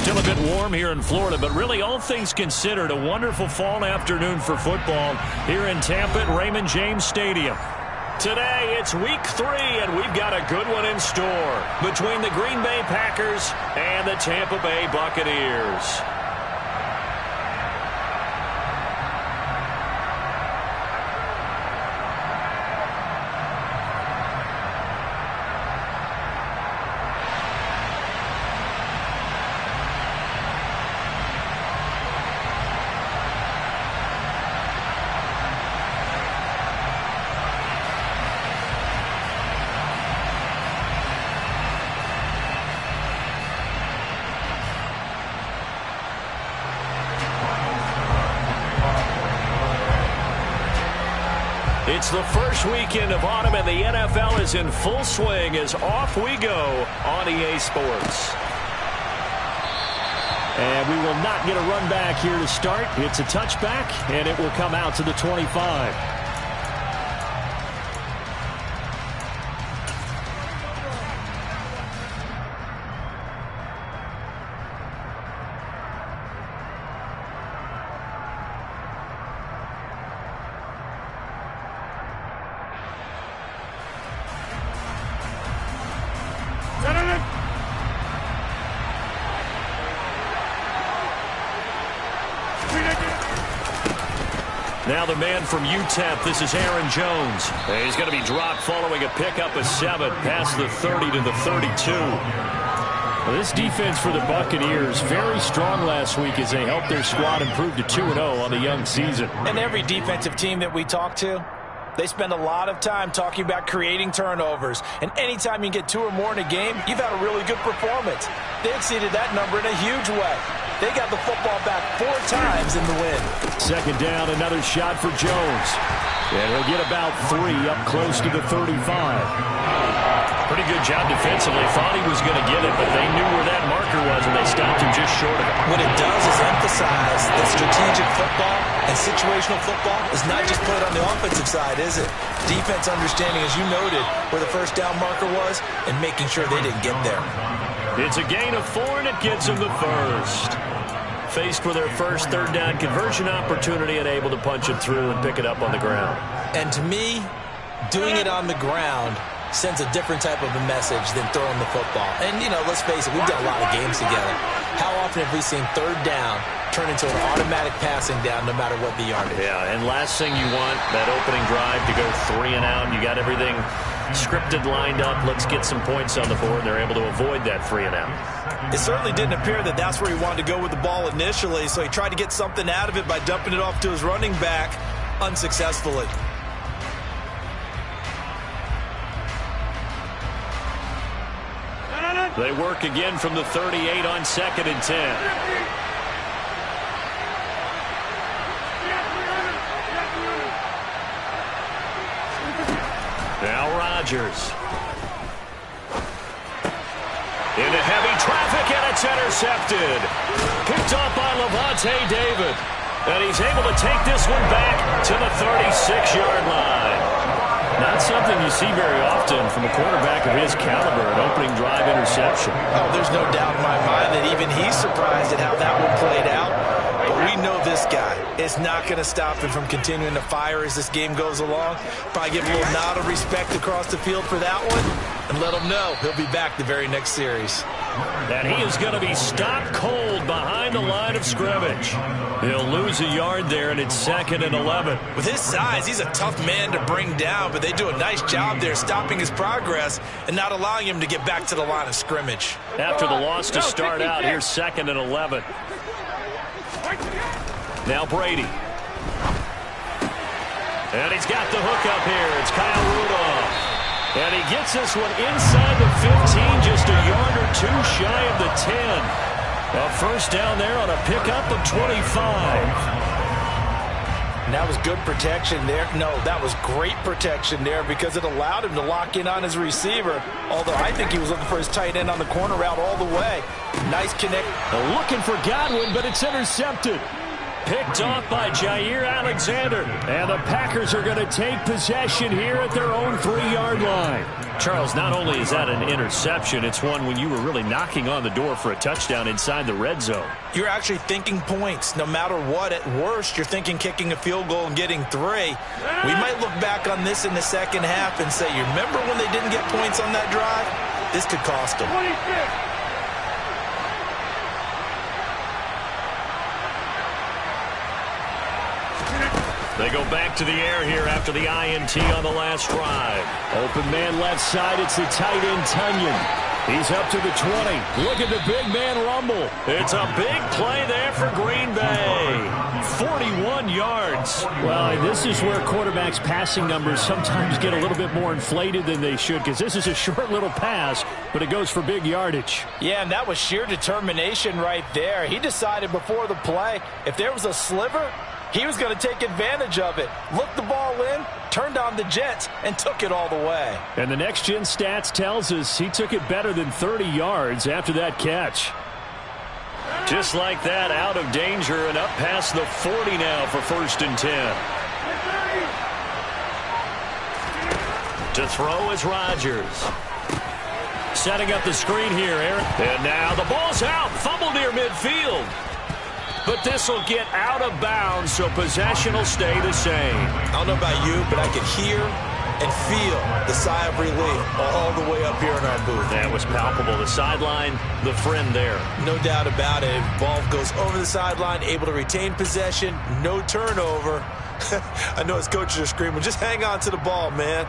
Still a bit warm here in Florida, but really all things considered, a wonderful fall afternoon for football here in Tampa at Raymond James Stadium. Today, it's week 3, and we've got a good one in store between the Green Bay Packers and the Tampa Bay Buccaneers. It's the first weekend of autumn, and the NFL is in full swing as off we go on EA Sports. And we will not get a run back here to start. It's a touchback, and it will come out to the 25. Now the man from UTEP, this is Aaron Jones. He's going to be dropped following a pickup of 7 past the 30 to the 32. Well, this defense for the Buccaneers, very strong last week as they helped their squad improve to 2-0 on the young season. And every defensive team that we talk to, they spend a lot of time talking about creating turnovers. And anytime you get 2 or more in a game, you've had a really good performance. They exceeded that number in a huge way. They got the football back 4 times in the win. Second down, another shot for Jones. And he'll get about 3 up close to the 35. Pretty good job defensively. Thought he was going to get it, but they knew where that marker was, and they stopped him just short of it. What it does is emphasize that strategic football and situational football is not just played on the offensive side, is it? Defense understanding, as you noted, where the first down marker was and making sure they didn't get there. It's a gain of 4, and it gets them the first. Faced with their first third down conversion opportunity and able to punch it through and pick it up on the ground. And to me, doing it on the ground sends a different type of a message than throwing the football. And, you know, let's face it, we've done a lot of games together. How often have we seen third down turn into an automatic passing down no matter what the yardage? Yeah, and last thing you want, that opening drive to go 3 and out. You got everything scripted, lined up. Let's get some points on the board. They're able to avoid that 3 and out. It certainly didn't appear that that's where he wanted to go with the ball initially, so he tried to get something out of it by dumping it off to his running back unsuccessfully. They work again from the 38 on 2nd and 10. Now Rodgers. Into heavy traffic, and it's intercepted. Picked off by Levante David. And he's able to take this one back to the 36-yard line. Not something you see very often from a quarterback of his caliber, an opening drive interception. Oh, there's no doubt in my mind that even he's surprised at how that one played out. But we know this guy is not going to stop him from continuing to fire as this game goes along. Probably give a little nod of respect across the field for that one and let him know he'll be back the very next series. And he is going to be stopped cold behind the line of scrimmage. He'll lose a yard there, and it's 2nd and 11. With his size, he's a tough man to bring down, but they do a nice job there stopping his progress and not allowing him to get back to the line of scrimmage. After the loss to start out, here's 2nd and 11. Now Brady. And he's got the hook up here. It's Kyle Rudolph. And he gets this one inside the 15, just a yard or 2 shy of the 10. A first down there on a pickup of 25. And that was good protection there. No, that was great protection there because it allowed him to lock in on his receiver. Although I think he was looking for his tight end on the corner route all the way. Nice connect. Looking for Godwin, but it's intercepted. Picked off by Jair Alexander. And the Packers are going to take possession here at their own 3-yard line. Charles, not only is that an interception, it's one when you were really knocking on the door for a touchdown inside the red zone. You're actually thinking points. No matter what, at worst, you're thinking kicking a field goal and getting 3. We might look back on this in the second half and say, you remember when they didn't get points on that drive? This could cost them. They go back to the air here after the INT on the last drive. Open man left side. It's the tight end, Tunyon. He's up to the 20. Look at the big man rumble. It's a big play there for Green Bay. 41 yards. Well, this is where quarterbacks' passing numbers sometimes get a little bit more inflated than they should, because this is a short little pass, but it goes for big yardage. Yeah, and that was sheer determination right there. He decided before the play, if there was a sliver, he was going to take advantage of it. Looked the ball in, turned on the jets, and took it all the way. And the next-gen stats tells us he took it better than 30 yards after that catch. Just like that, out of danger and up past the 40 now for 1st and 10. To throw is Rodgers. Setting up the screen here, Aaron. And now the ball's out. Fumble near midfield. But this will get out of bounds, so possession will stay the same. I don't know about you, but I could hear and feel the sigh of relief all the way up here in our booth. That was palpable. The sideline, the friend there. No doubt about it. Ball goes over the sideline, able to retain possession, no turnover. I know his coaches are screaming, just hang on to the ball, man.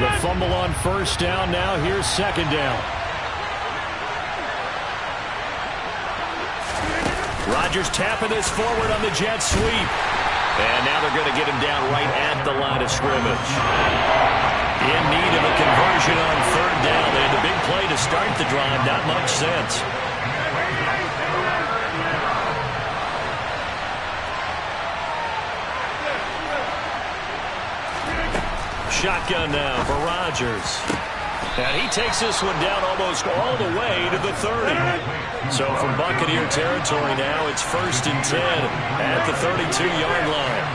The fumble on 1st down. Now here's 2nd down. Rodgers tapping this forward on the jet sweep. And now they're going to get him down right at the line of scrimmage. In need of a conversion on 3rd down. They had the big play to start the drive. Not much sense. Shotgun now for Rodgers. And he takes this one down almost all the way to the 30. So from Buccaneer territory now, it's 1st and 10 at the 32-yard line.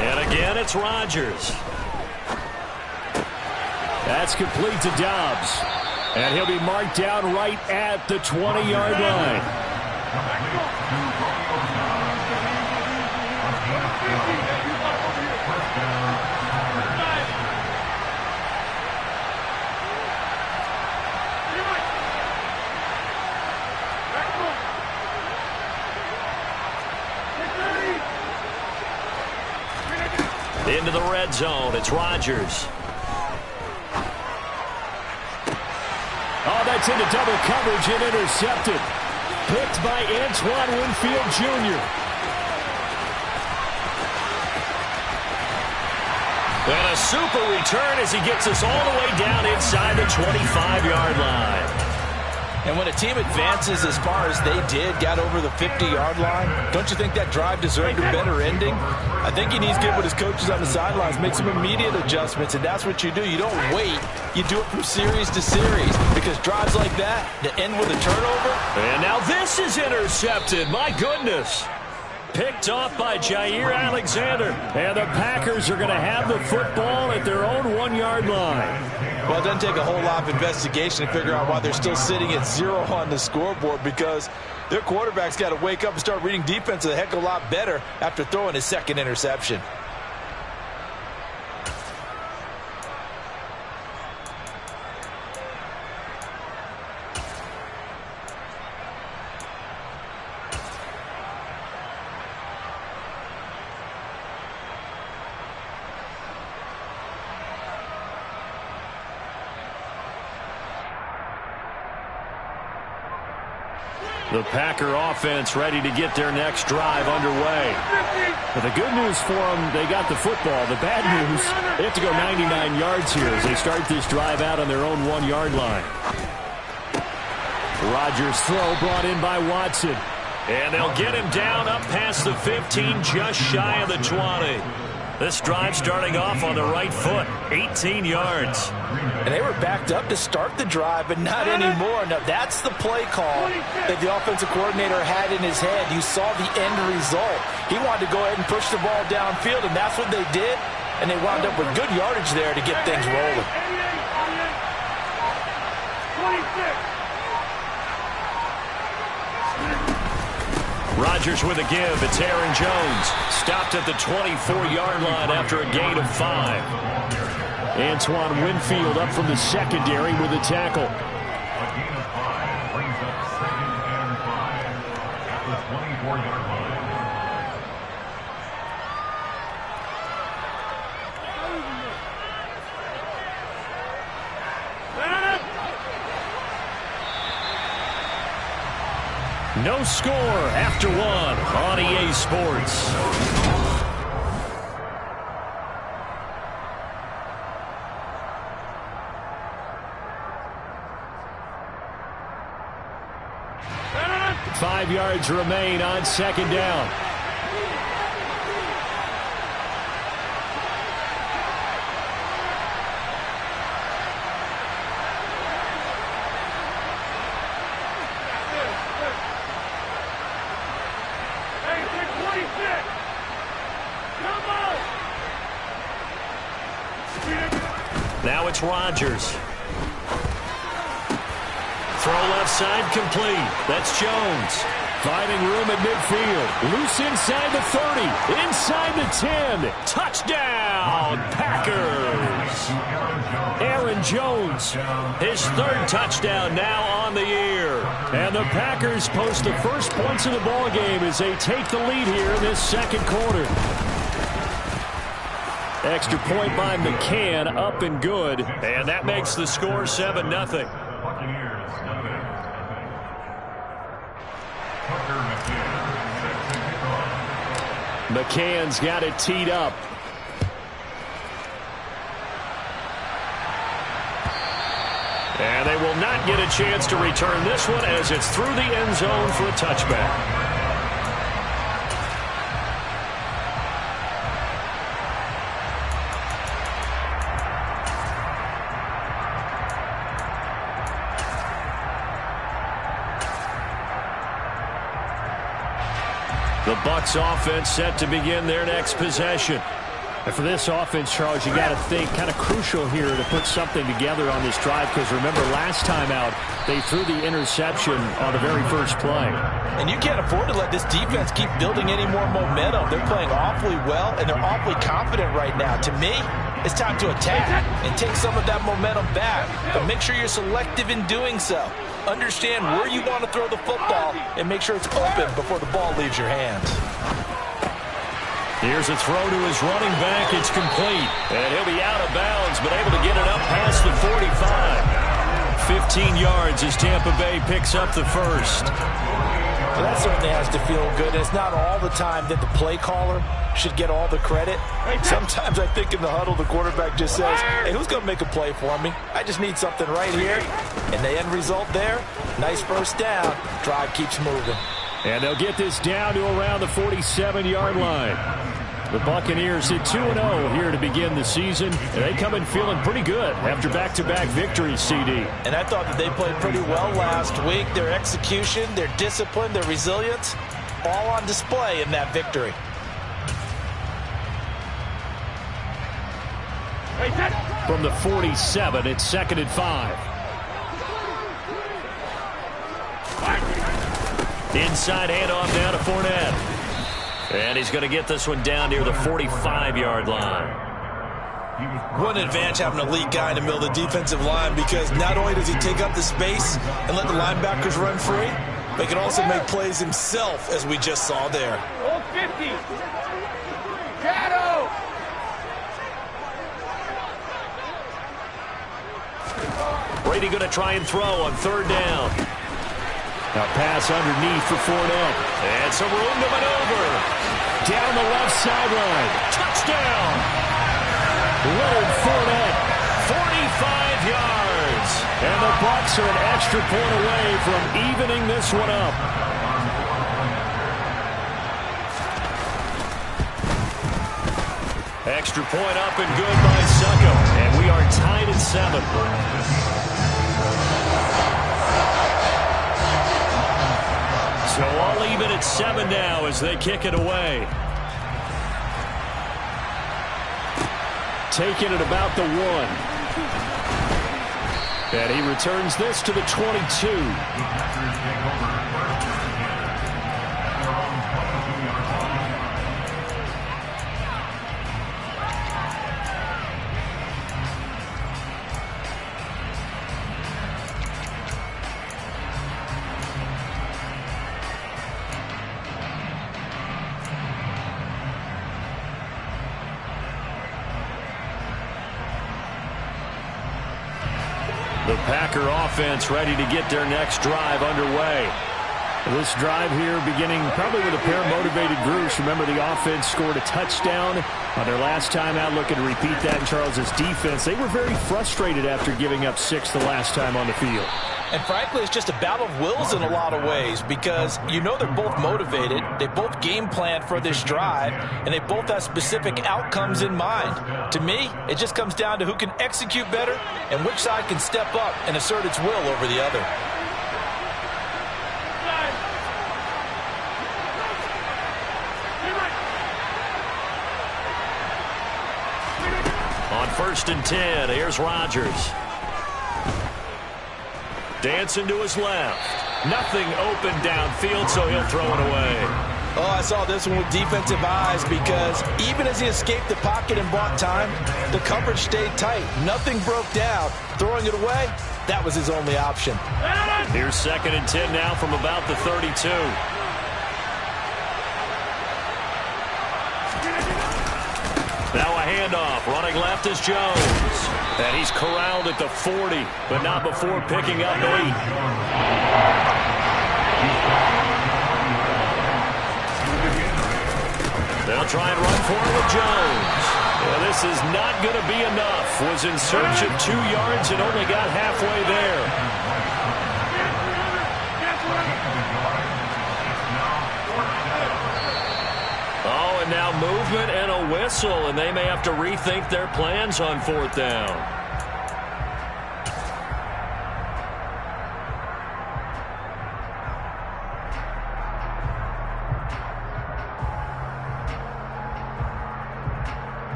And again, it's Rodgers. That's complete to Dobbs. And he'll be marked down right at the 20-yard line. Into the red zone. It's Rodgers. Oh, that's into double coverage and intercepted. Picked by Antoine Winfield Jr. And a super return as he gets us all the way down inside the 25-yard line. And when a team advances as far as they did, got over the 50-yard line, don't you think that drive deserved a better ending? I think he needs to get with his coaches on the sidelines, make some immediate adjustments, and that's what you do. You don't wait. You do it from series to series, because drives like that end with a turnover. And now this is intercepted. My goodness. Picked off by Jair Alexander. And the Packers are going to have the football at their own 1-yard line. Well, it doesn't take a whole lot of investigation to figure out why they're still sitting at 0 on the scoreboard, because their quarterback's got to wake up and start reading defense a heck of a lot better after throwing his 2nd interception. The Packer offense ready to get their next drive underway. But the good news for them, they got the football. The bad news, they have to go 99 yards here as they start this drive out on their own 1-yard line. Rodgers' throw brought in by Watson. And they'll get him down up past the 15, just shy of the 20. This drive starting off on the right foot, 18 yards. And they were backed up to start the drive, but not anymore. Now, that's the play call that the offensive coordinator had in his head. You saw the end result. He wanted to go ahead and push the ball downfield, and that's what they did. And they wound up with good yardage there to get things rolling. 26. Rodgers with a give. It's Aaron Jones. Stopped at the 24-yard line after a gain of 5. Antoine Winfield up from the secondary with a tackle. A gain of 5 brings up 2nd and 5 at the 24-yard line. No score after 1 on EA Sports. Five yards remain on 2nd down. Now it's Rodgers. Throw left side complete. That's Jones. Finding room at midfield. Loose inside the 30. Inside the 10. Touchdown, Packers. Aaron Jones, his 3rd touchdown now on the year. And the Packers post the first points of the ball game as they take the lead here in this 2nd quarter. Extra point by McCann, up and good. And that makes the score 7-0. McCann's got it teed up. And they will not get a chance to return this one as it's through the end zone for a touchback. The Bucs offense set to begin their next possession. And for this offense, Charles, you got to think kind of crucial here to put something together on this drive because remember last time out they threw the interception on the very first play. And you can't afford to let this defense keep building any more momentum. They're playing awfully well and they're awfully confident right now. To me, it's time to attack and take some of that momentum back. But make sure you're selective in doing so. Understand where you want to throw the football and make sure it's open before the ball leaves your hands. Here's a throw to his running back. It's complete. And he'll be out of bounds, but able to get it up past the 45. 15 yards as Tampa Bay picks up the first. Well, that certainly has to feel good. It's not all the time that the play caller should get all the credit. Sometimes I think in the huddle, the quarterback just says, hey, who's going to make a play for me? I just need something right here. And the end result there, nice first down. Drive keeps moving. And they'll get this down to around the 47-yard line. The Buccaneers hit 2-0 here to begin the season. And they come in feeling pretty good after back-to-back victories, CD. And I thought that they played pretty well last week. Their execution, their discipline, their resilience, all on display in that victory. From the 47, it's 2nd and 5. Inside handoff now to Fournette. And he's going to get this one down near the 45-yard line. What an advantage having a elite guy in the middle of the defensive line because not only does he take up the space and let the linebackers run free, but he can also make plays himself, as we just saw there. Old 50. Shadow. Brady going to try and throw on 3rd down. Now pass underneath for Fournette. And some room to maneuver. Down the left sideline. Touchdown. Leonard Fournette. 45 yards. And the Bucs are an extra point away from evening this one up. Extra point up and good by Succo. And we are tied at 7. So all even at 7 now as they kick it away. Taking it about the 1. And he returns this to the 22. The Packer offense ready to get their next drive underway. This drive here beginning probably with a pair of motivated groups. Remember, the offense scored a touchdown on their last time out. Looking to repeat that in Charles's defense. They were very frustrated after giving up 6 the last time on the field. And frankly, it's just a battle of wills in a lot of ways because you know they're both motivated. They both game planned for this drive, and they both have specific outcomes in mind. To me, it just comes down to who can execute better and which side can step up and assert its will over the other. On 1st and 10, here's Rodgers. Dancing to his left. Nothing open downfield, so he'll throw it away. Oh, I saw this one with defensive eyes because even as he escaped the pocket and bought time, the coverage stayed tight. Nothing broke down. Throwing it away, that was his only option. Here's 2nd and 10 now from about the 32. Now a handoff. Running left is Jones. And he's corralled at the 40, but not before picking up 8. They'll try and run for it with Jones. Well, this is not going to be enough. Was in search of 2 yards and only got halfway there. Oh, and now movement and a whistle, and they may have to rethink their plans on 4th down.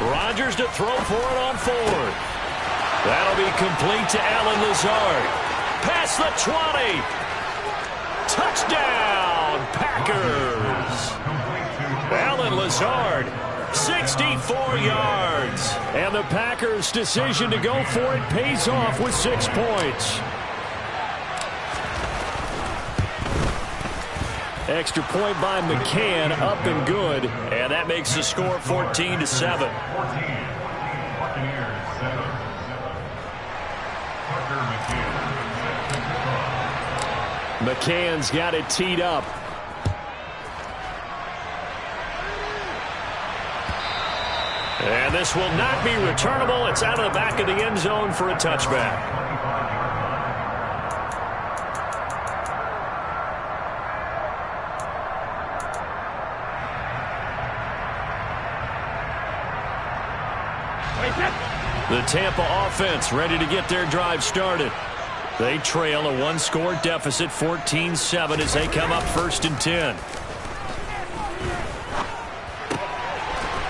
Rodgers to throw for it on 4th. That'll be complete to Allen Lazard. Past the 20. Touchdown, Packers. Allen Lazard, 64 yards. And the Packers' decision to go for it pays off with 6 points. Extra point by McCann, up and good, and that makes the score 14-7. McCann's got it teed up. And this will not be returnable. It's out of the back of the end zone for a touchback. The Tampa offense ready to get their drive started. They trail a 1-score deficit, 14-7, as they come up 1st and 10.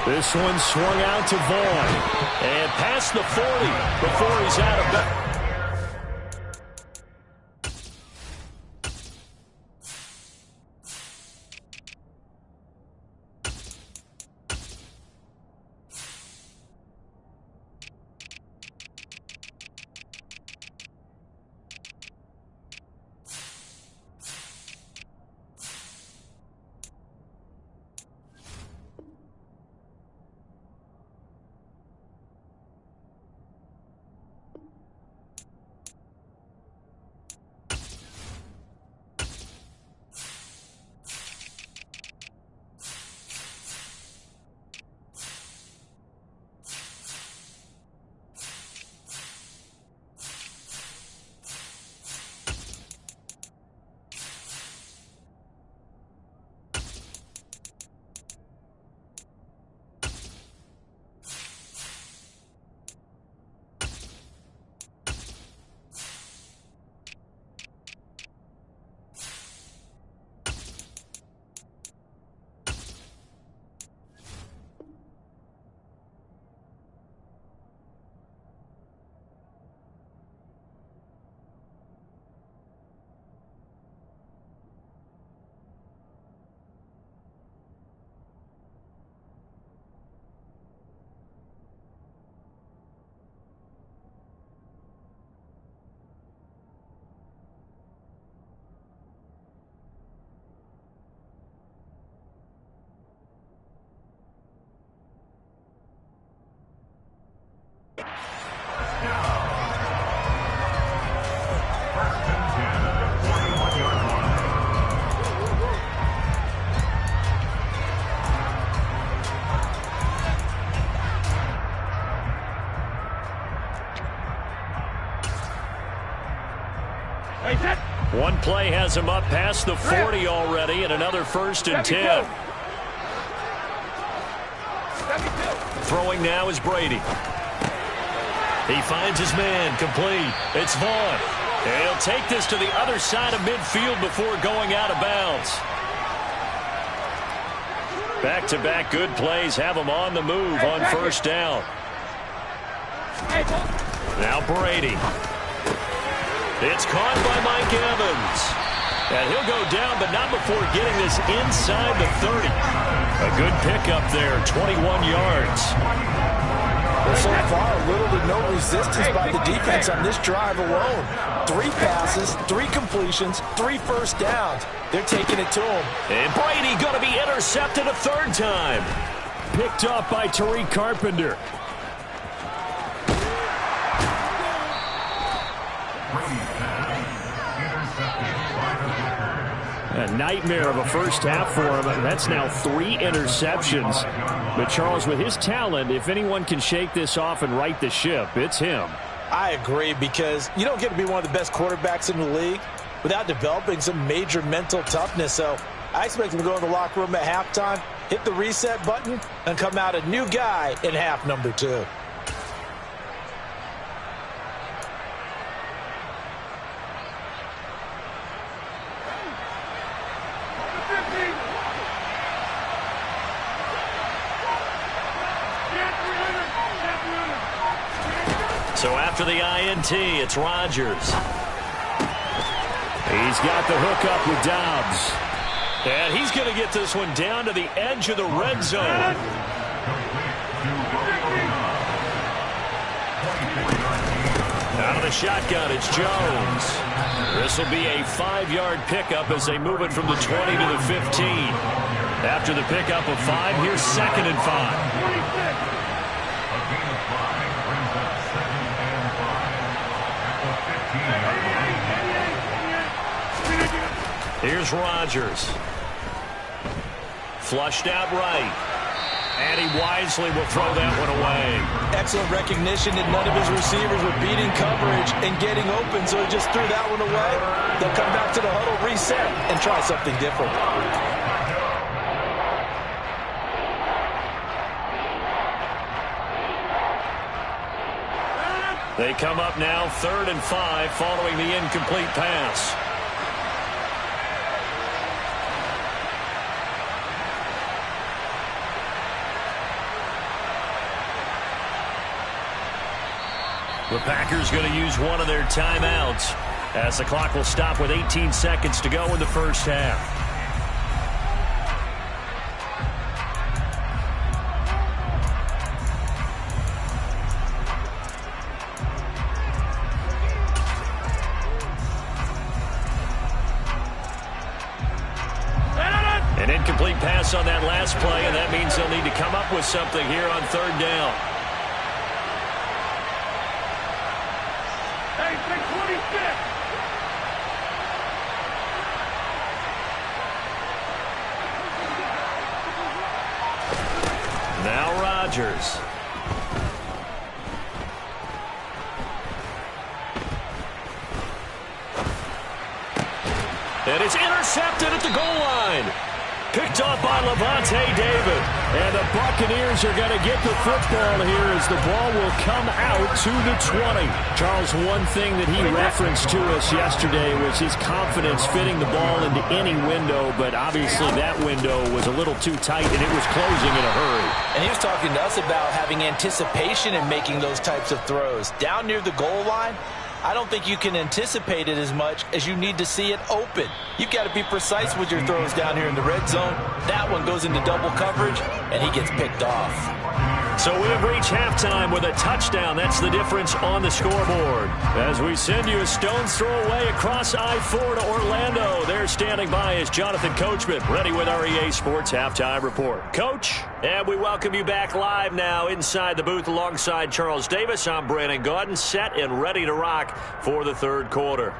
This one swung out to Vaughn. And past the 40 before he's out of bounds. First and 10 at the 41-yard line. One play has him up past the 40 already, and another first and 10. Throwing now is Brady. He finds his man, complete. It's Vaughn. And he'll take this to the other side of midfield before going out of bounds. Back-to-back good plays have him on the move on first down. Now Brady. It's caught by Mike Evans. And he'll go down, but not before getting this inside the 30. A good pickup there, 21 yards. Well, so far, little to no resistance by the defense on this drive alone. 3 passes, 3 completions, 3 first downs. They're taking it to him. And Brady going to be intercepted a third time. Picked off by Tariq Carpenter. A nightmare of a first half for him. That's now 3 interceptions. But Charles, with his talent, if anyone can shake this off and right the ship, it's him. I agree, because you don't get to be one of the best quarterbacks in the league without developing some major mental toughness. So I expect him to go in the locker room at halftime, hit the reset button, and come out a new guy in half number 2. So after the INT, it's Rodgers. He's got the hook up with Dobbs. And he's going to get this one down to the edge of the red zone. Out of the shotgun, it's Jones. This will be a 5-yard pickup as they move it from the 20 to the 15. After the pickup of 5, here's 2nd and 5. Here's Rodgers. Flushed out right. And he wisely will throw that one away. Excellent recognition that none of his receivers were beating coverage and getting open, so he just threw that one away. They'll come back to the huddle, reset, and try something different. They come up now 3rd and 5 following the incomplete pass. The Packers going to use one of their timeouts as the clock will stop with 18 seconds to go in the first half. An incomplete pass on that last play, and that means they'll need to come up with something here on 3rd down. Now Rodgers. And it's intercepted at the goal line. Picked off by Levante David. And the Buccaneers are going to get the football here as the ball will come out to the 20. Charles, one thing that he referenced to us yesterday was his confidence fitting the ball into any window, but obviously that window was a little too tight and it was closing in a hurry. And he was talking to us about having anticipation in making those types of throws. Down near the goal line, I don't think you can anticipate it as much as you need to see it open. You've got to be precise with your throws down here in the red zone. That one goes into double coverage, and he gets picked off. So we have reached halftime with a touchdown. That's the difference on the scoreboard. As we send you a stone's throw away across I-4 to Orlando. There standing by is Jonathan Coachman, ready with our EA Sports Halftime Report. Coach, and we welcome you back live now inside the booth alongside Charles Davis. I'm Brandon Gaudin, set and ready to rock for the third quarter.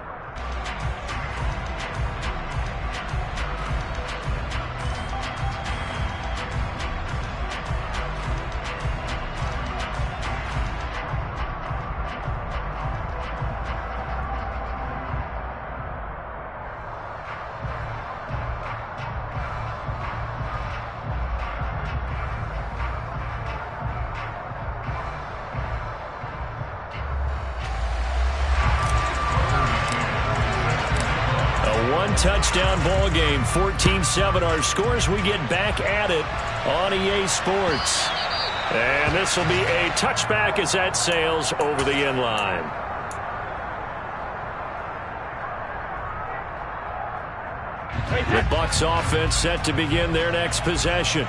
Touchdown ball game, 14-7 our scores. We get back at it on EA Sports. And this will be a touchback as that sails over the end line. The Bucs offense set to begin their next possession.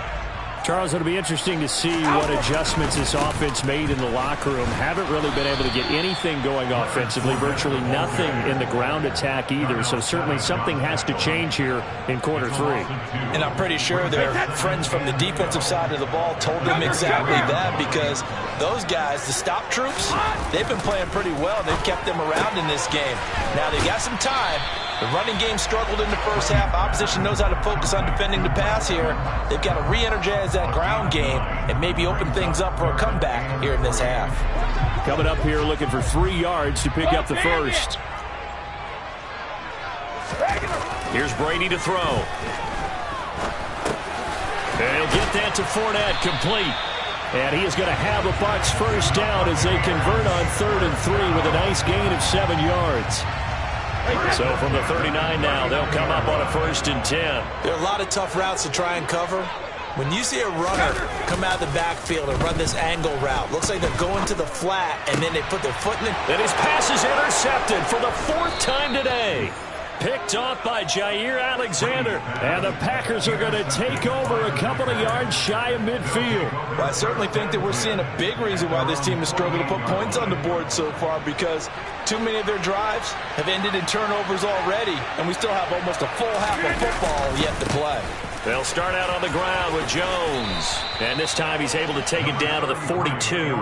Charles, it'll be interesting to see what adjustments this offense made in the locker room. Haven't really been able to get anything going offensively, virtually nothing in the ground attack either. So certainly something has to change here in quarter three. And I'm pretty sure their friends from the defensive side of the ball told them exactly that, because those guys, the stop troops, they've been playing pretty well. They've kept them around in this game. Now they got some time. The running game struggled in the first half. Opposition knows how to focus on defending the pass here. They've got to re-energize that ground game and maybe open things up for a comeback here in this half. Coming up here looking for 3 yards to pick up the first. Here's Brady to throw. And he'll get that to Fournette, complete. And he is going to have a Bucs first down as they convert on 3rd and 3 with a nice gain of 7 yards. So from the 39 now, they'll come up on a 1st and 10. There are a lot of tough routes to try and cover. When you see a runner come out of the backfield and run this angle route, looks like they're going to the flat, and then they put their foot in it. And his pass is intercepted for the 4th time today. Picked off by Jair Alexander. And the Packers are going to take over a couple of yards shy of midfield. Well, I certainly think that we're seeing a big reason why this team has struggled to put points on the board so far, because too many of their drives have ended in turnovers already, and we still have almost a full half of football yet to play. They'll start out on the ground with Jones. And this time he's able to take it down to the 42.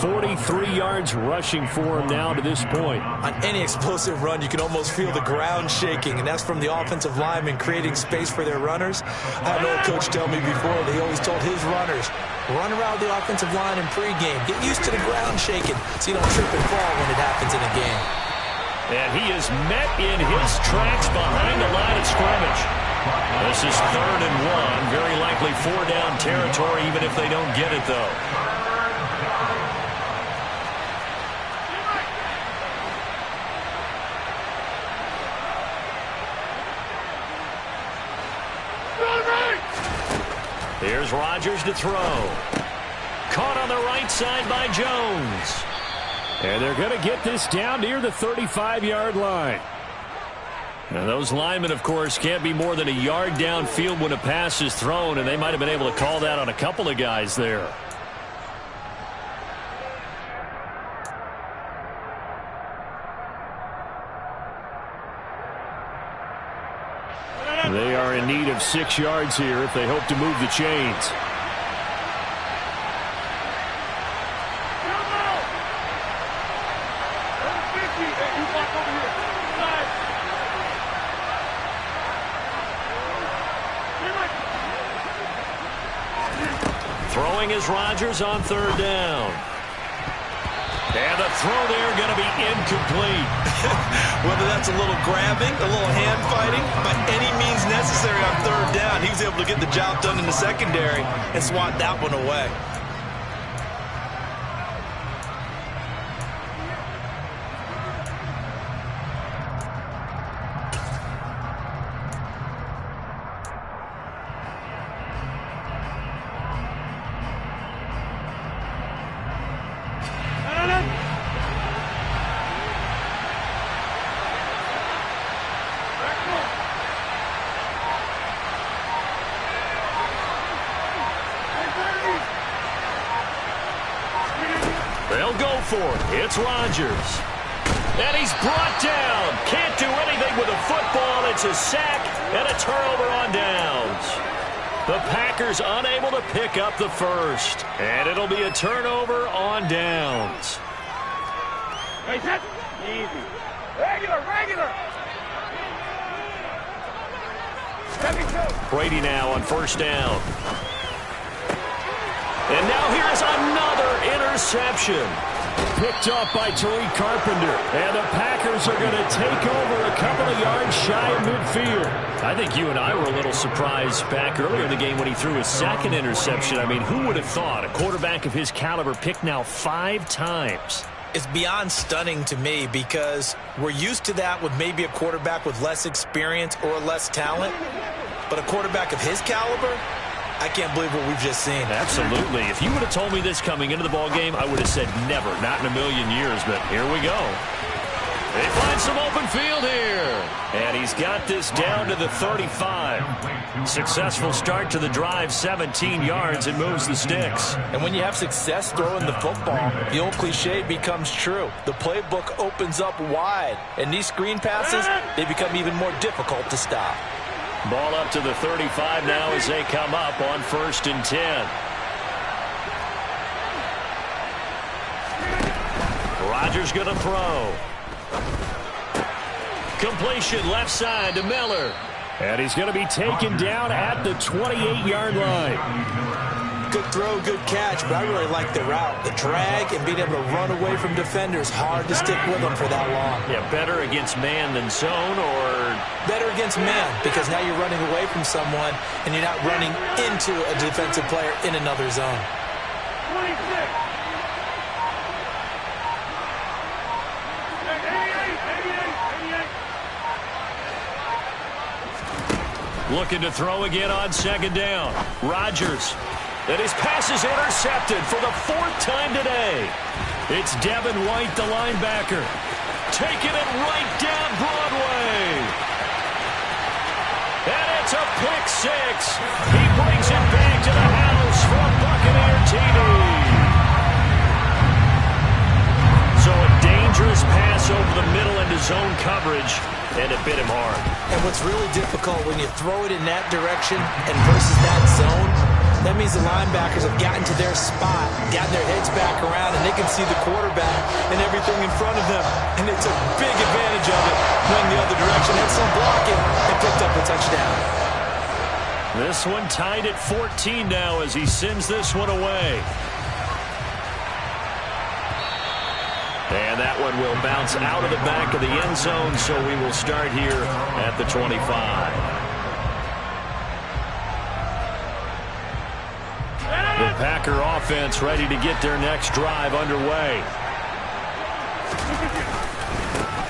43 yards rushing for him now to this point. On any explosive run, you can almost feel the ground shaking, and that's from the offensive linemen creating space for their runners. I had an old coach tell me before that he always told his runners, run around the offensive line in pregame. Get used to the ground shaking so you don't trip and fall when it happens in a game. And he is met in his tracks behind the line of scrimmage. This is 3rd and 1. Very likely 4-down territory, even if they don't get it, though. Here's Rodgers to throw. Caught on the right side by Jones. And they're going to get this down near the 35-yard line. And those linemen, of course, can't be more than a yard downfield when a pass is thrown, and they might have been able to call that on a couple of guys there. They are in need of 6 yards here if they hope to move the chains. Throwing is Rodgers on 3rd down. And the throw there going to be incomplete. Whether that's a little grabbing, a little hand fighting, by any means necessary on 3rd down, he was able to get the job done in the secondary and swat that one away. they'll go for it. It's Rodgers. And he's brought down. Can't do anything with a football. It's a sack and a turnover on downs. The Packers unable to pick up the first. And it'll be a turnover on downs. Easy. Regular. Brady now on first down. And now here's another interception. Picked up by Tariq Carpenter. And the Packers are going to take over a couple of yards shy of midfield. I think you and I were a little surprised back earlier in the game when he threw his second interception. I mean, who would have thought a quarterback of his caliber picked now 5 times? It's beyond stunning to me because we're used to that with maybe a quarterback with less experience or less talent. But a quarterback of his caliber, I can't believe what we've just seen. Absolutely. If you would have told me this coming into the ballgame, I would have said never, not in a million years. But here we go. They find some open field here. And he's got this down to the 35. Successful start to the drive, 17 yards, and moves the sticks. And when you have success throwing the football, the old cliche becomes true. The playbook opens up wide. And these screen passes, they become even more difficult to stop. Ball up to the 35 now as they come up on 1st and 10. Rodgers going to throw. Completion left side to Miller. And he's going to be taken down at the 28-yard line. Good throw, good catch, but I really like the route. The drag and being able to run away from defenders, hard to stick with them for that long. Yeah, better against man than zone, or? Better against man, because now you're running away from someone and you're not running into a defensive player in another zone. 26. Looking to throw again on 2nd down. Rodgers. And his pass is intercepted for the 4th time today. It's Devin White, the linebacker. Taking it right down Broadway. And it's a pick 6. He brings it back to the house for a Buccaneer TD. So a dangerous pass over the middle into zone coverage, and it bit him hard. And what's really difficult when you throw it in that direction and versus that zone, that means the linebackers have gotten to their spot, gotten their heads back around, and they can see the quarterback and everything in front of them. And it's a big advantage of it going the other direction. Had some blocking and picked up a touchdown. This one tied at 14 now as he sends this one away. And that one will bounce out of the back of the end zone, so we will start here at the 25. The Packer offense ready to get their next drive underway.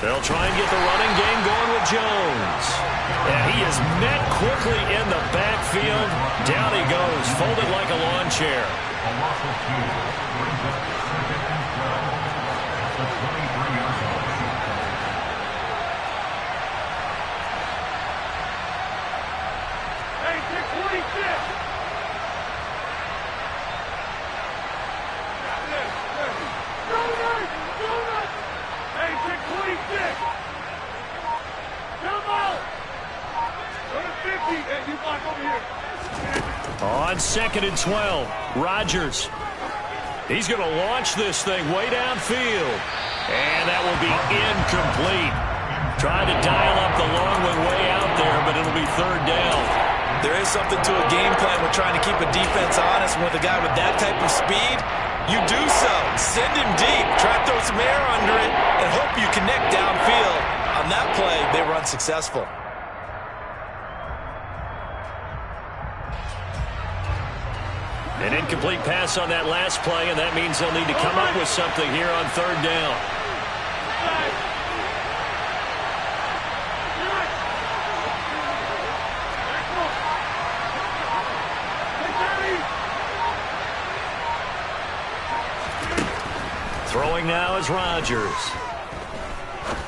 They'll try and get the running game going with Jones. And he is met quickly in the backfield. Down he goes, folded like a lawn chair. A loss of 2 brings up 2nd and 12 at the 23-yard line. Hey, 626. Hey, 626. Come on. Go to 50. Hey, you block over here. On 2nd and 12, Rodgers. He's going to launch this thing way downfield. And that will be incomplete. Trying to dial up the long one way out there, but it'll be 3rd down. There is something to a game plan with trying to keep a defense honest. With a guy with that type of speed, you do so. Send him deep. Try to throw some air under it and hope you connect downfield. On that play, they were unsuccessful. An incomplete pass on that last play, and that means they'll need to come up with something here on 3rd down. Throwing now is Rodgers.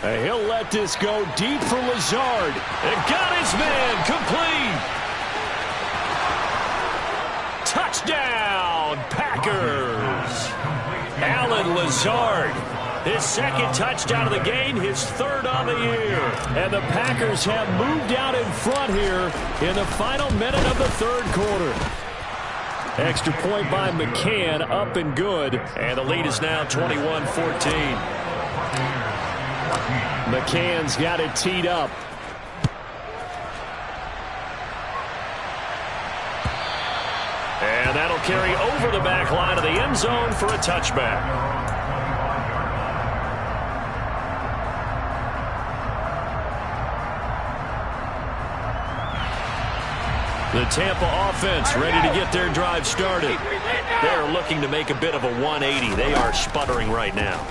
And he'll let this go deep for Lazard. And got his man complete. Touchdown, Packers. Allen And Lazard, his second touchdown of the game, his third on the year. And the Packers have moved out in front here in the final minute of the third quarter. Extra point by McCann, up and good. And the lead is now 21-14. McCann's got it teed up. And that'll carry over the back line of the end zone for a touchback. The Tampa offense ready to get their drive started. They're looking to make a bit of a 180. They are sputtering right now.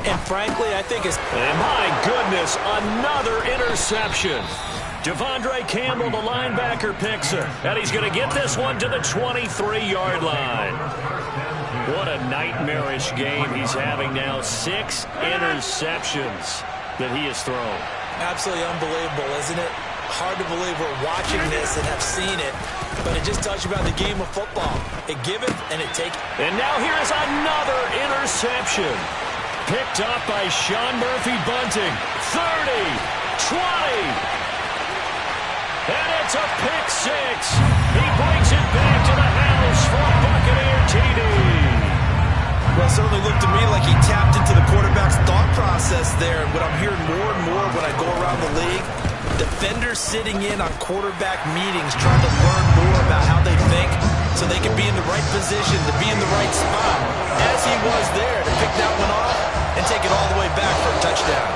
And frankly, I think it's... And my goodness, another interception. Devondre Campbell, the linebacker, picks it. And he's going to get this one to the 23-yard line. What a nightmarish game he's having now. 6 interceptions that he has thrown. Absolutely unbelievable, isn't it? Hard to believe we're watching this and have seen it, but it just tells you about the game of football. It giveth and it taketh. And now here is another interception. Picked up by Sean Murphy-Bunting. 30, 20. And it's a pick six. He brings it back to the house for a Buccaneer TD. Well, it certainly looked to me like he tapped into the quarterback's thought process there. And what I'm hearing more and more when I go around the league, defenders sitting in on quarterback meetings trying to learn more about how they think so they can be in the right position, to be in the right spot, as he was there, to pick that one off and take it all the way back for a touchdown.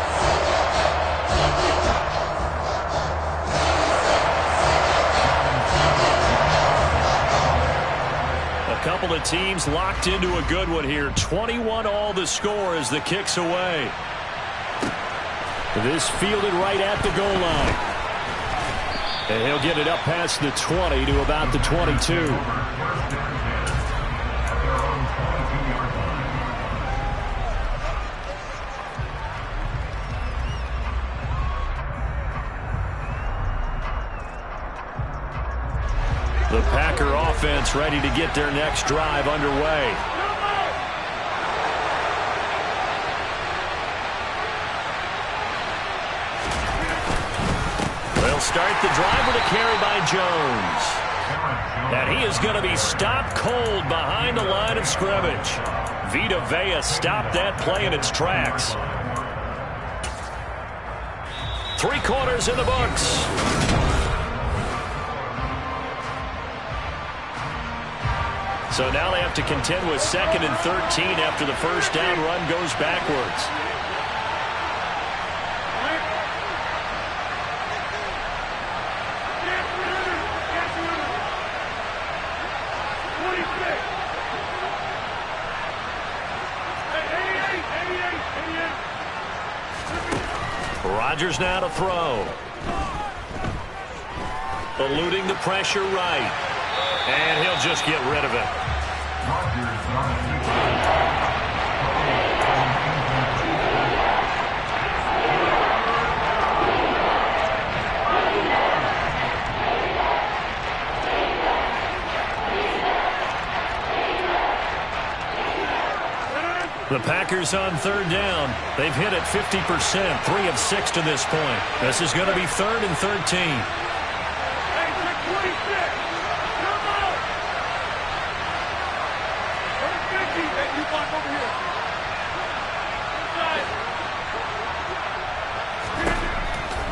A couple of teams locked into a good one here. 21 all the score as the kick's away. This fielded right at the goal line. And he'll get it up past the 20 to about the 22. The Packer offense ready to get their next drive underway. They'll start the drive with a carry by Jones. And he is going to be stopped cold behind the line of scrimmage. Vita Vea stopped that play in its tracks. 3 quarters in the books. So now they have to contend with 2nd and 13 after the first down run goes backwards. Rodgers now to throw. Eluding the pressure right. And he'll just get rid of it. The Packers on 3rd down. They've hit it 50%, 3 of 6 to this point. This is going to be 3rd and 13.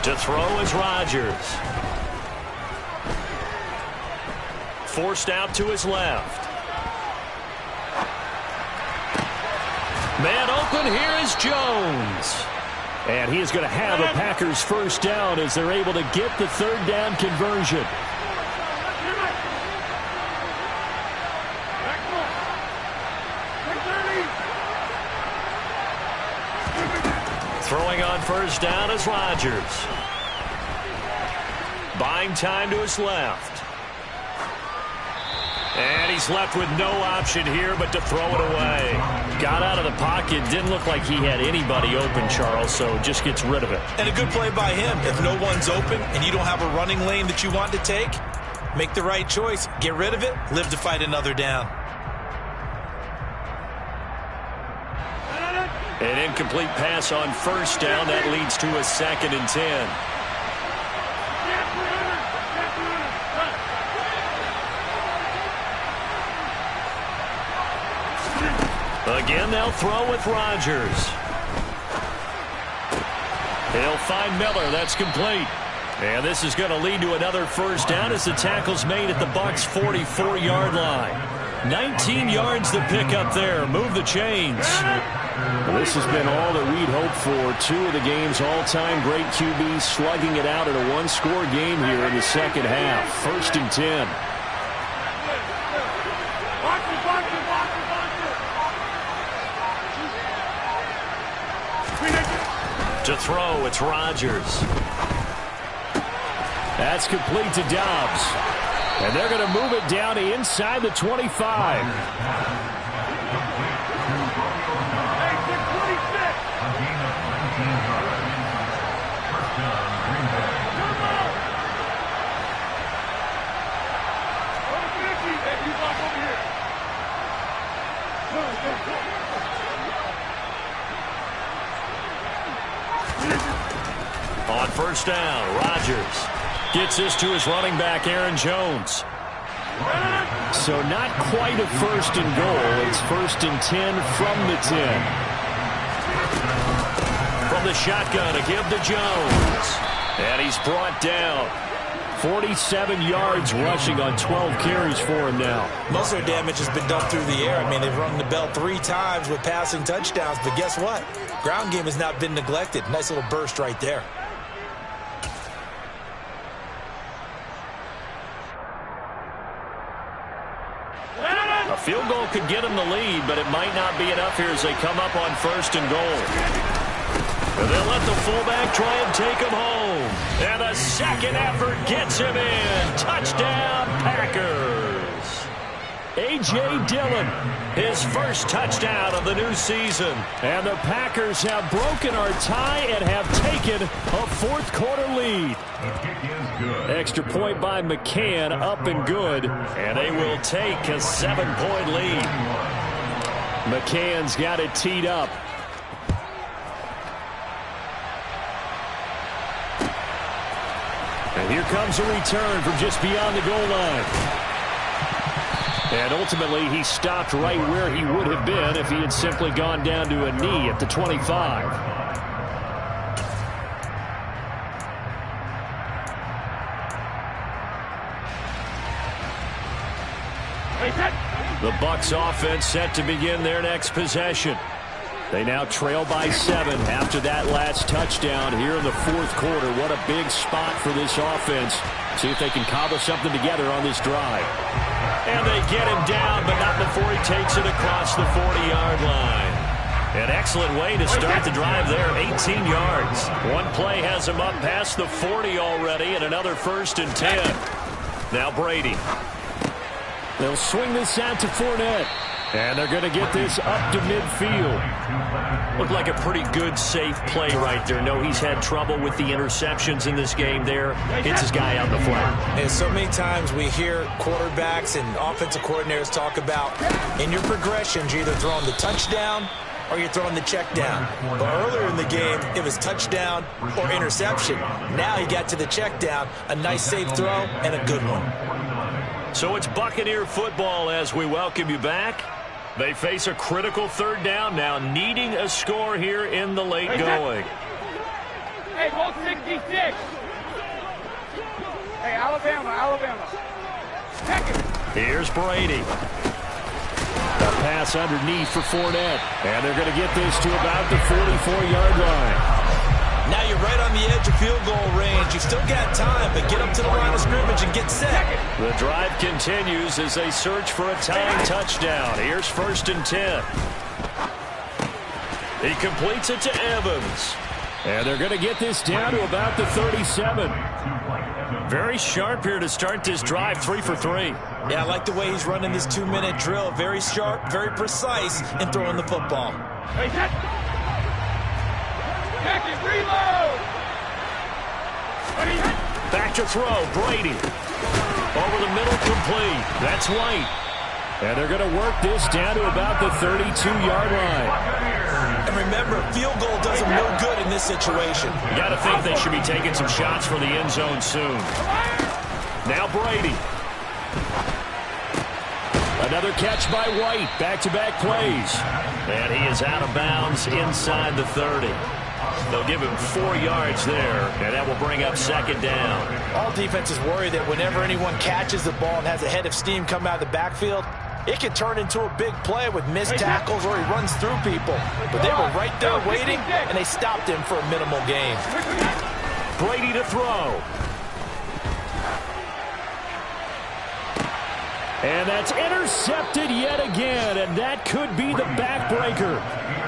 To throw is Rodgers. Forced out to his left. Man open, here is Jones. And he is going to have the Packers first down as they're able to get the 3rd down conversion. Throwing on first down is Rodgers. Buying time to his left. And he's left with no option here but to throw it away. Got out of the pocket. Didn't look like he had anybody open, Charles, so just gets rid of it. And a good play by him. If no one's open and you don't have a running lane that you want to take, make the right choice. Get rid of it. Live to fight another down. An incomplete pass on first down. That leads to a 2nd and 10. Again, they'll throw with Rodgers. He'll find Miller. That's complete. And this is going to lead to another first down as the tackle's made at the Bucs' 44-yard line. 19 yards to pick up there. Move the chains. Well, this has been all that we'd hoped for. 2 of the game's all-time great QBs slugging it out in a one-score game here in the second half. 1st and 10. To throw, it's Rodgers. That's complete to Dobbs. And they're going to move it down to inside the 25. On first down, Rodgers gets this to his running back, Aaron Jones. So not quite a 1st and goal. It's 1st and 10 from the 10. From the shotgun, a give to Jones. And he's brought down. 47 yards rushing on 12 carries for him now. Most of their damage has been done through the air. I mean, they've rung the bell 3 times with passing touchdowns. But guess what? Ground game has not been neglected. Nice little burst right there. A field goal could get them the lead, but it might not be enough here as they come up on 1st and goal. And they'll let the fullback try and take him home. And a second effort gets him in. Touchdown, Packers. A.J. Dillon, his first touchdown of the new season. And the Packers have broken our tie and have taken a 4th quarter lead. Extra point by McCann, up and good. And they will take a 7-point lead. McCann's got it teed up. And here comes a return from just beyond the goal line. And ultimately, he stopped right where he would have been if he had simply gone down to a knee at the 25. The Bucs offense set to begin their next possession. They now trail by 7 after that last touchdown here in the 4th quarter. What a big spot for this offense. See if they can cobble something together on this drive. And they get him down, but not before he takes it across the 40-yard line. An excellent way to start the drive there, 18 yards. One play has him up past the 40 already, and another 1st and 10. Now Brady. They'll swing this out to Fournette. And they're going to get this up to midfield. Looked like a pretty good, safe play right there. No, he's had trouble with the interceptions in this game there. Hits his guy on the flat. And so many times we hear quarterbacks and offensive coordinators talk about in your progressions, you're either throwing the touchdown or you're throwing the check down. But earlier in the game, it was touchdown or interception. Now he got to the check down, a nice safe throw, and a good one. So it's Buccaneer football as we welcome you back. They face a critical 3rd down now, needing a score here in the late going. Hey, ball 66. Hey, Alabama. Second. Here's Brady. A pass underneath for Fournette. And they're going to get this to about the 44-yard line. Now you're right on the edge of field goal range. You've still got time, but get up to the line of scrimmage and get set. The drive continues as they search for a tying touchdown. Here's 1st and 10. He completes it to Evans. And they're going to get this down to about the 37. Very sharp here to start this drive, 3 for 3. Yeah, I like the way he's running this 2-minute drill. Very sharp, very precise in throwing the football. Back to throw, Brady. Over the middle, complete. That's White. And they're going to work this down to about the 32-yard line. And remember, a field goal does them no good in this situation. You got to think they should be taking some shots for the end zone soon. Now Brady. Another catch by White. Back-to-back plays. And he is out of bounds inside the 30. They'll give him 4 yards there, and that will bring up second down. All defenses worry that whenever anyone catches the ball and has a head of steam come out of the backfield, it can turn into a big play with missed tackles or he runs through people. But they were right there waiting, and they stopped him for a minimal gain. Brady to throw. And that's intercepted yet again, and that could be the backbreaker.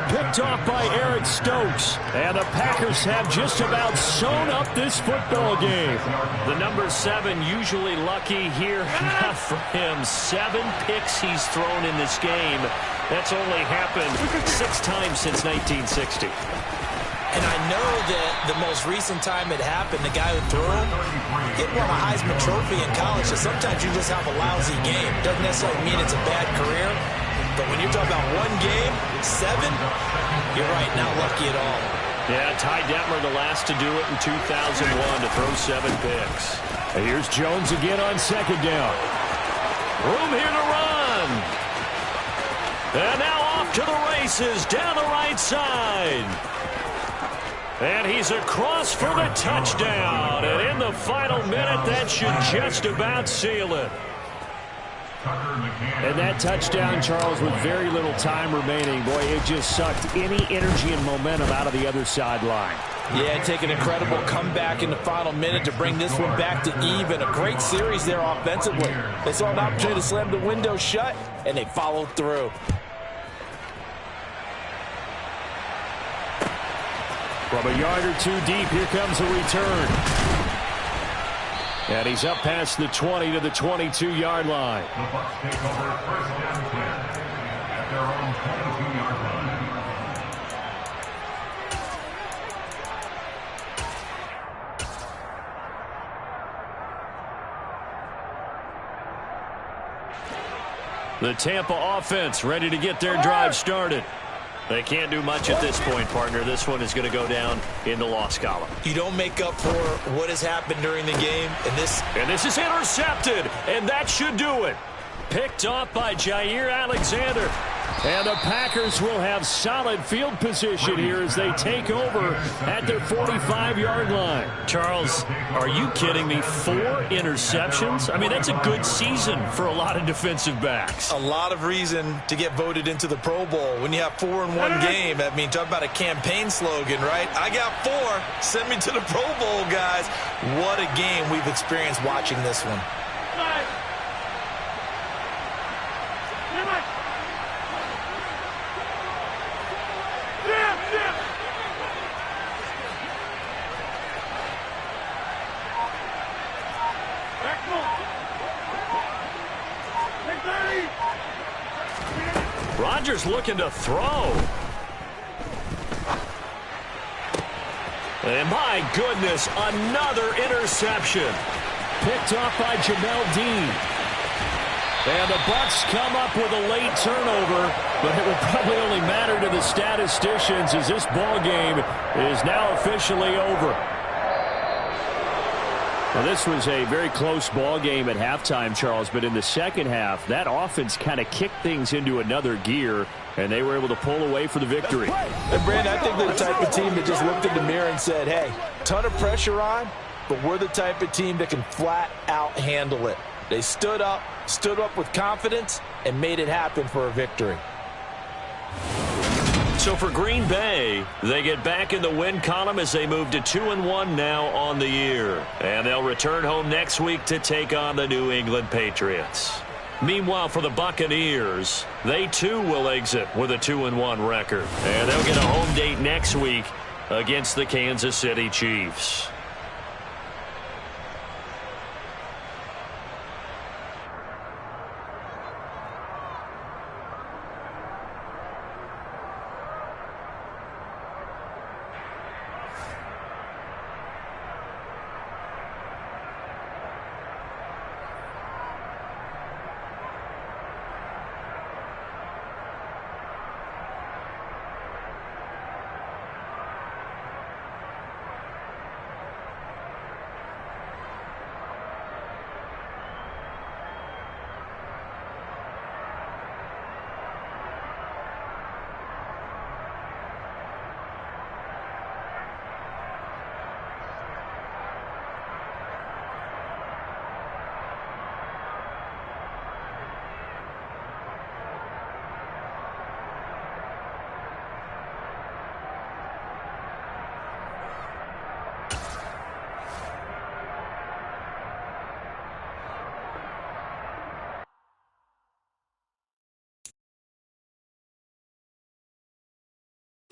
Picked off by Eric Stokes. And the Packers have just about sewn up this football game. The number 7 usually lucky here. Not for him. 7 picks he's thrown in this game. That's only happened 6 times since 1960. And I know that the most recent time it happened, the guy who threw him, he won a Heisman Trophy in college, so sometimes you just have a lousy game. Doesn't necessarily mean it's a bad career, but when you're talking about one game, 7, you're right, not lucky at all. Yeah, Ty Detmer the last to do it in 2001 to throw 7 picks. And here's Jones again on second down. Room here to run. And now off to the races down the right side. And he's across for the touchdown. And in the final minute, that should just about seal it. And that touchdown, Charles, with very little time remaining, boy, it just sucked any energy and momentum out of the other sideline. Yeah, take an incredible comeback in the final minute to bring this one back to even. A great series there offensively. They saw an opportunity to slam the window shut, and they followed through. From a yard or 2 deep, here comes a return. And he's up past the 20 to the 22-yard line. The Bucs take over first and 10 at their own 22-yard line. The Tampa offense ready to get their drive started. They can't do much at this point, partner. This one is going to go down in the loss column. You don't make up for what has happened during the game. And this is intercepted, and that should do it. Picked off by Jair Alexander. And the Packers will have solid field position here as they take over at their 45-yard line. Charles, are you kidding me? 4 interceptions? I mean, that's a good season for a lot of defensive backs. A lot of reason to get voted into the Pro Bowl. When you have 4 in one game, I mean, talk about a campaign slogan, right? I got 4. Send me to the Pro Bowl, guys. What a game we've experienced watching this one. Rodgers looking to throw. And my goodness, another interception. Picked off by Jamel Dean. And the Bucs come up with a late turnover, but it will probably only matter to the statisticians as this ball game is now officially over. Well, this was a very close ball game at halftime, Charles, but in the second half, that offense kind of kicked things into another gear, and they were able to pull away for the victory. And, Brandon, I think they're the type of team that just looked in the mirror and said, hey, ton of pressure on, but we're the type of team that can flat out handle it. They stood up with confidence, and made it happen for a victory. So for Green Bay, they get back in the win column as they move to 2-1 now on the year. And they'll return home next week to take on the New England Patriots. Meanwhile, for the Buccaneers, they too will exit with a 2-1 record. And they'll get a home date next week against the Kansas City Chiefs.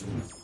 Bengals.